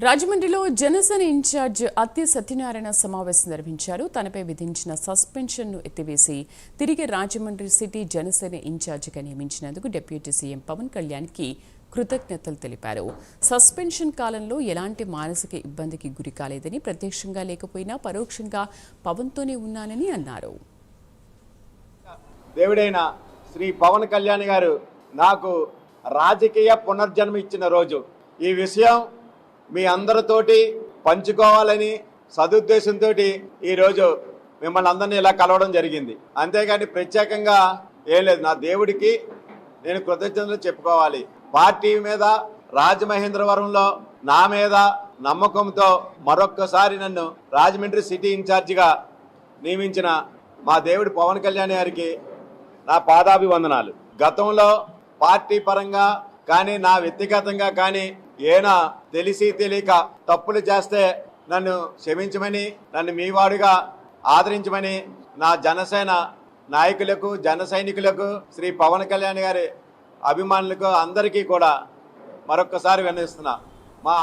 రాజమండ్రిలో జనసేన ఇన్ఛార్జ్ అత్తి సత్యనారాయణ సమావేశం నిర్వహించారు. తనపై విధించిన సస్పెన్షన్ను ఎత్తివేసి తిరిగి రాజమండ్రి సిటీ జనసేన ఇన్ఛార్జిగా నియమించినందుకు డిప్యూటీ సీఎం పవన్ కళ్యాణ్కి కృతజ్ఞతలు తెలిపారు. సస్పెన్షన్ కాలంలో ఎలాంటి మానసిక ఇబ్బందికి గురి కాలేదని, ప్రత్యక్షంగా లేకపోయినా పరోక్షంగా పవన్తోనే ఉన్నానని అన్నారు. దేవుడైన శ్రీ పవన్ కళ్యాణ్ గారు నాకు రాజకీయ పునర్జన్మ ఇచ్చిన రోజు. ఈ విషయం మీ అందరితోటి పంచుకోవాలని సదుద్దేశంతో ఈరోజు మిమ్మల్ని అందరినీ ఇలా కలవడం జరిగింది. అంతేగాని ప్రత్యేకంగా ఏం లేదు. నా దేవుడికి నేను కృతజ్ఞతలు చెప్పుకోవాలి. పార్టీ మీద, రాజమహేంద్రవరంలో నా మీద నమ్మకంతో మరొక్కసారి నన్ను రాజమండ్రి సిటీ ఇన్ఛార్జిగా నియమించిన మా దేవుడి పవన్ కళ్యాణ్ గారికి నా పాదాభివందనాలు. గతంలో పార్టీ పరంగా కానీ నా వ్యక్తిగతంగా కానీ ఏనా తెలిసి తెలియక తప్పులు చేస్తే నన్ను క్షమించమని, నన్ను మీ వాడుగా ఆదరించమని నా జనసేన నాయకులకు, జన సైనికులకు, శ్రీ పవన్ కళ్యాణ్ గారి అభిమానులకు అందరికీ కూడా మరొక్కసారి విన్నవిస్తున్నా. మా